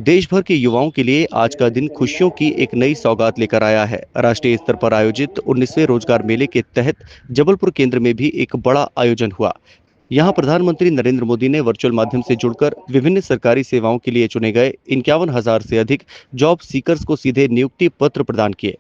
देश भर के युवाओं के लिए आज का दिन खुशियों की एक नई सौगात लेकर आया है। राष्ट्रीय स्तर पर आयोजित 19वें रोजगार मेले के तहत जबलपुर केंद्र में भी एक बड़ा आयोजन हुआ। यहां प्रधानमंत्री नरेंद्र मोदी ने वर्चुअल माध्यम से जुड़कर विभिन्न सरकारी सेवाओं के लिए चुने गए 51,000 से अधिक जॉब सीकर्स को सीधे नियुक्ति पत्र प्रदान किए।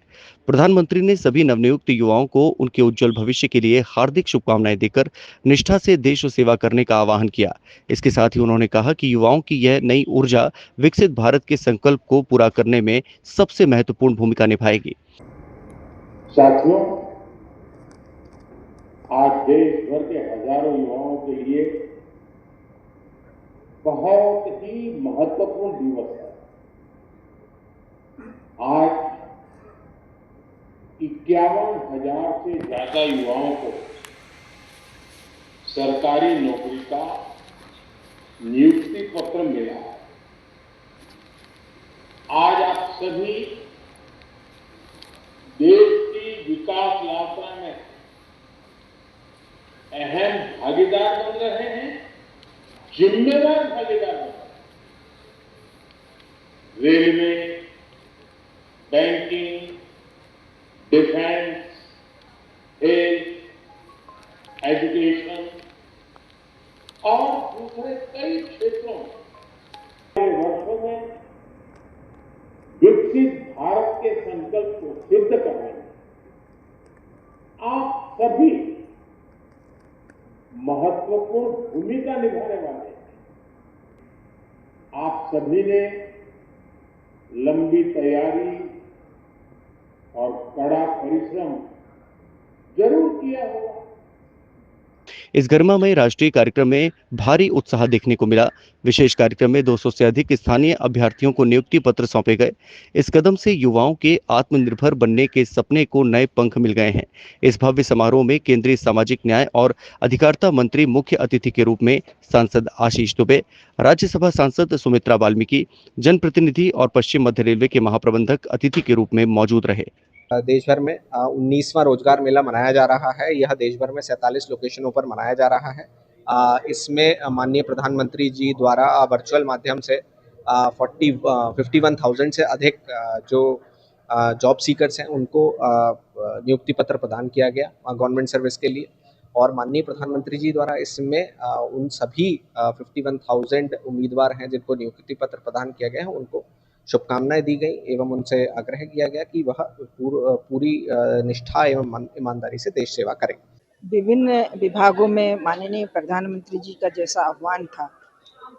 प्रधानमंत्री ने सभी नवनियुक्त युवाओं को उनके उज्जवल भविष्य के लिए हार्दिक शुभकामनाएं देकर निष्ठा से देश सेवा करने का आह्वान किया। इसके साथ ही उन्होंने कहा कि युवाओं की यह नई ऊर्जा विकसित भारत के संकल्प को पूरा करने में सबसे महत्वपूर्ण भूमिका निभाएगी। साथियों, आज देश भर के हजारों युवाओं के लिए बहुत ही महत्वपूर्ण दिवस है। आज 51,000 से ज्यादा युवाओं को सरकारी नौकरी का नियुक्ति पत्र मिला है। आज आप सभी देश की विकास यात्रा में अहम भागीदार बन रहे हैं, जिम्मेदार भागीदार बन रहे हैं। Railway, banking, defence, health, education और दूसरे कई क्षेत्रों में वर्षों में विकसित भारत के संकल्प को सिद्ध करने में आप सभी महत्वपूर्ण भूमिका निभाने वाले हैं। आप सभी ने लंबी तैयारी और कड़ा परिश्रम जरूर किया होगा। इस गरिमामय राष्ट्रीय कार्यक्रम में भारी उत्साह देखने को मिला। विशेष कार्यक्रम में 200 से अधिक स्थानीय अभ्यर्थियों को नियुक्ति पत्र सौंपे गए। इस कदम से युवाओं के आत्मनिर्भर बनने के सपने को नए पंख मिल गए हैं। इस भव्य समारोह में केंद्रीय सामाजिक न्याय और अधिकारिता मंत्री मुख्य अतिथि के रूप में सांसद आशीष दुबे, राज्यसभा सांसद सुमित्रा वाल्मीकि, जनप्रतिनिधि और पश्चिम मध्य रेलवे के महाप्रबंधक अतिथि के रूप में मौजूद रहे। देश भर में 19वां रोजगार मेला मनाया जा रहा है। यह देश भर में 47 लोकेशनों पर मनाया जा रहा है। इसमें माननीय प्रधानमंत्री जी द्वारा वर्चुअल माध्यम से 51,000 से अधिक जो जॉब सीकर्स हैं उनको नियुक्ति पत्र प्रदान किया गया गवर्नमेंट सर्विस के लिए। और माननीय प्रधानमंत्री जी द्वारा इसमें उन सभी 51,000 उम्मीदवार हैं जिनको नियुक्ति पत्र प्रदान किया गया है, उनको शुभकामनाएं दी गई एवं उनसे आग्रह किया गया कि वह पूरी निष्ठा एवं ईमानदारी से देश सेवा करें। विभिन्न विभागों में माननीय प्रधानमंत्री जी का जैसा आह्वान था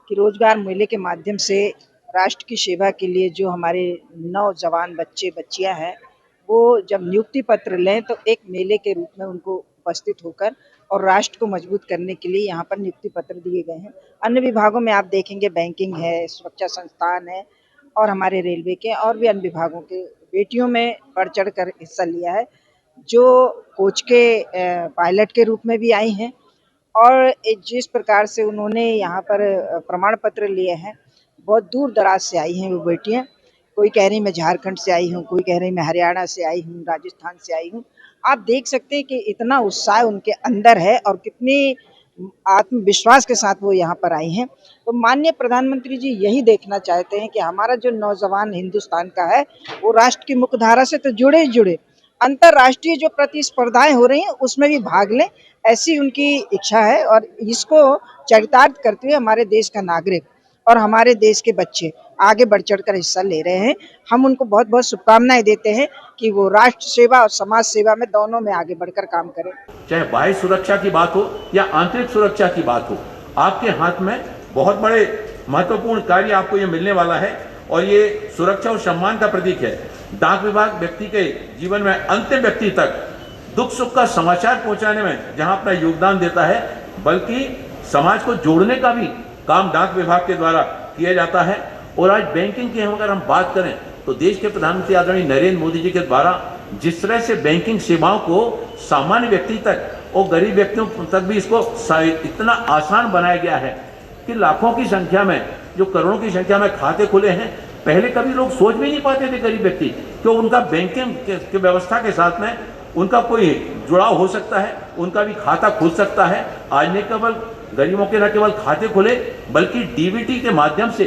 कि रोजगार मेले के माध्यम से राष्ट्र की सेवा के लिए जो हमारे नौजवान बच्चे बच्चियां हैं वो जब नियुक्ति पत्र लें तो एक मेले के रूप में उनको उपस्थित होकर और राष्ट्र को मजबूत करने के लिए यहाँ पर नियुक्ति पत्र दिए गए हैं। अन्य विभागों में आप देखेंगे बैंकिंग है, सुरक्षा संस्थान है और हमारे रेलवे के और भी अन्य विभागों के बेटियों में बढ़ चढ़ कर हिस्सा लिया है, जो कोच के पायलट के रूप में भी आई हैं। और जिस प्रकार से उन्होंने यहाँ पर प्रमाण पत्र लिए हैं, बहुत दूर दराज से आई हैं वो बेटियाँ। कोई कह रही मैं झारखंड से आई हूँ, कोई कह रही मैं हरियाणा से आई हूँ, राजस्थान से आई हूँ। आप देख सकते हैं कि इतना उत्साह उनके अंदर है और कितनी आत्मविश्वास के साथ वो यहाँ पर आई हैं। तो माननीय प्रधानमंत्री जी यही देखना चाहते हैं कि हमारा जो नौजवान हिंदुस्तान का है वो राष्ट्र की मुख्यधारा से तो जुड़े ही जुड़े, अंतर्राष्ट्रीय जो प्रतिस्पर्धाएं हो रही हैं उसमें भी भाग लें, ऐसी उनकी इच्छा है। और इसको चरितार्थ करते हुए हमारे देश का नागरिक और हमारे देश के बच्चे आगे बढ़ चढ़कर हिस्सा ले रहे हैं। हम उनको बहुत बहुत शुभकामनाएं देते हैं कि वो राष्ट्र सेवा और समाज सेवा में दोनों में आगे बढ़कर काम करें। चाहे बाह्य सुरक्षा की बात हो या आंतरिक सुरक्षा की बात हो, आपके हाथ में बहुत बड़े महत्वपूर्ण कार्य आपको ये मिलने वाला है और ये सुरक्षा और सम्मान का प्रतीक है। डाक विभाग व्यक्ति के जीवन में अंतिम व्यक्ति तक दुख सुख का समाचार पहुंचाने में जहां अपना योगदान देता है, बल्कि समाज को जोड़ने का भी काम डाक विभाग के द्वारा किया जाता है। और आज बैंकिंग की अगर हम बात करें तो देश के प्रधानमंत्री आदरणीय नरेंद्र मोदी जी के द्वारा जिस तरह से बैंकिंग सेवाओं को सामान्य व्यक्ति तक और गरीब व्यक्तियों तक भी इसको इतना आसान बनाया गया है कि लाखों की संख्या में, जो करोड़ों की संख्या में खाते खुले हैं। पहले कभी लोग सोच भी नहीं पाते थे गरीब व्यक्ति कि उनका बैंकिंग के व्यवस्था के साथ में उनका कोई जुड़ाव हो सकता है, उनका भी खाता खुल सकता है। आज न केवल गरीबों के न केवल खाते खुले बल्कि डीबीटी के माध्यम से